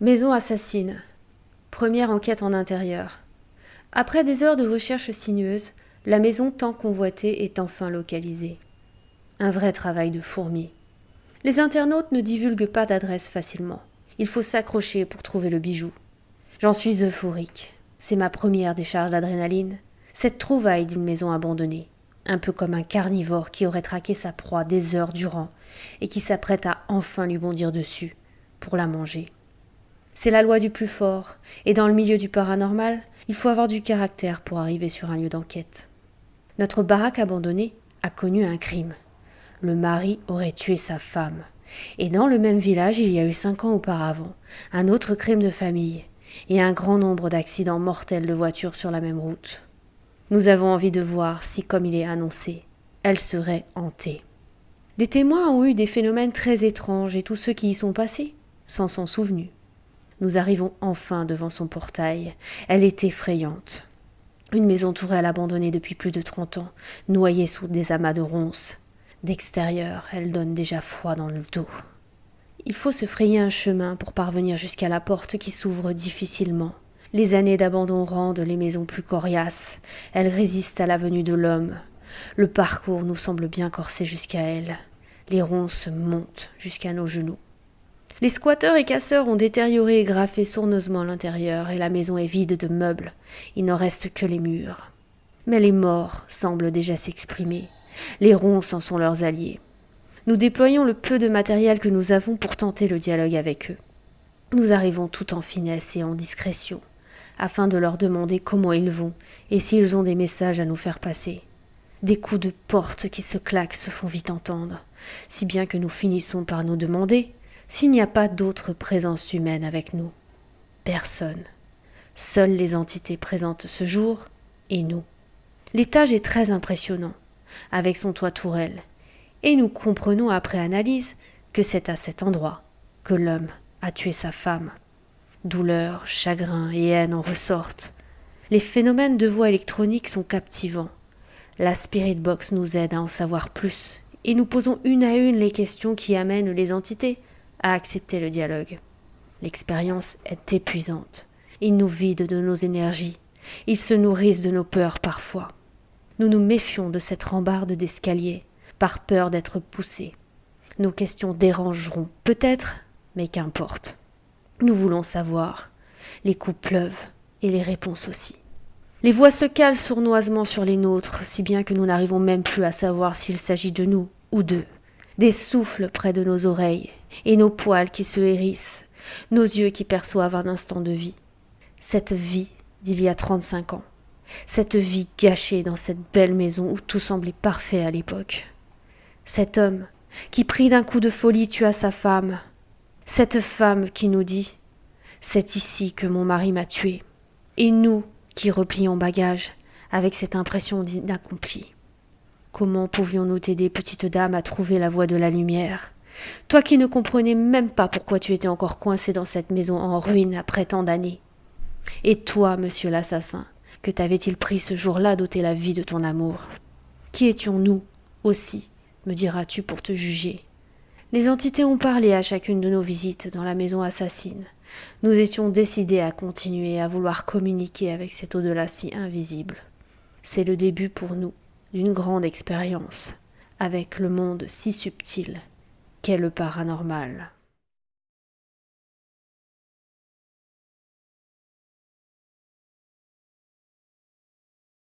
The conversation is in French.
Maison assassine. Première enquête en intérieur. Après des heures de recherche sinueuse, la maison tant convoitée est enfin localisée. Un vrai travail de fourmi. Les internautes ne divulguent pas d'adresse facilement. Il faut s'accrocher pour trouver le bijou. J'en suis euphorique. C'est ma première décharge d'adrénaline. Cette trouvaille d'une maison abandonnée. Un peu comme un carnivore qui aurait traqué sa proie des heures durant et qui s'apprête à enfin lui bondir dessus pour la manger. C'est la loi du plus fort, et dans le milieu du paranormal, il faut avoir du caractère pour arriver sur un lieu d'enquête. Notre baraque abandonnée a connu un crime. Le mari aurait tué sa femme. Et dans le même village, il y a eu 5 ans auparavant, un autre crime de famille, et un grand nombre d'accidents mortels de voitures sur la même route. Nous avons envie de voir si, comme il est annoncé, elle serait hantée. Des témoins ont eu des phénomènes très étranges et tous ceux qui y sont passés s'en sont souvenus. Nous arrivons enfin devant son portail. Elle est effrayante. Une maison tourelle abandonnée depuis plus de 30 ans, noyée sous des amas de ronces. D'extérieur, elle donne déjà froid dans le dos. Il faut se frayer un chemin pour parvenir jusqu'à la porte qui s'ouvre difficilement. Les années d'abandon rendent les maisons plus coriaces. Elles résistent à la venue de l'homme. Le parcours nous semble bien corsé jusqu'à elle. Les ronces montent jusqu'à nos genoux. Les squatteurs et casseurs ont détérioré et graffé sournoisement l'intérieur et la maison est vide de meubles. Il n'en reste que les murs. Mais les morts semblent déjà s'exprimer. Les ronces en sont leurs alliés. Nous déployons le peu de matériel que nous avons pour tenter le dialogue avec eux. Nous arrivons tout en finesse et en discrétion, afin de leur demander comment ils vont et s'ils ont des messages à nous faire passer. Des coups de porte qui se claquent se font vite entendre, si bien que nous finissons par nous demander s'il n'y a pas d'autre présence humaine avec nous. Personne. Seules les entités présentes ce jour et nous. L'étage est très impressionnant, avec son toit tourelle, et nous comprenons après analyse que c'est à cet endroit que l'homme a tué sa femme. Douleur, chagrin et haine en ressortent. Les phénomènes de voix électroniques sont captivants. La Spirit Box nous aide à en savoir plus, et nous posons une à une les questions qui amènent les entités à accepter le dialogue. L'expérience est épuisante. Ils nous vident de nos énergies. Ils se nourrissent de nos peurs parfois. Nous nous méfions de cette rambarde d'escalier, par peur d'être poussés. Nos questions dérangeront, peut-être, mais qu'importe. Nous voulons savoir. Les coups pleuvent, et les réponses aussi. Les voix se calent sournoisement sur les nôtres, si bien que nous n'arrivons même plus à savoir s'il s'agit de nous ou d'eux. Des souffles près de nos oreilles, et nos poils qui se hérissent, nos yeux qui perçoivent un instant de vie. Cette vie d'il y a 35 ans. Cette vie gâchée dans cette belle maison où tout semblait parfait à l'époque. Cet homme qui, pris d'un coup de folie, tua sa femme. Cette femme qui nous dit « C'est ici que mon mari m'a tué ». Et nous qui replions bagage avec cette impression d'inaccompli. Comment pouvions-nous t'aider, petite dame, à trouver la voie de la lumière? Toi qui ne comprenais même pas pourquoi tu étais encore coincé dans cette maison en ruine après tant d'années. Et toi, monsieur l'assassin, que t'avait-il pris ce jour-là d'ôter la vie de ton amour? Qui étions-nous, aussi, me diras-tu, pour te juger? Les entités ont parlé à chacune de nos visites dans la maison assassine. Nous étions décidés à continuer à vouloir communiquer avec cet au-delà si invisible. C'est le début pour nous d'une grande expérience avec le monde si subtil qu'est le paranormal.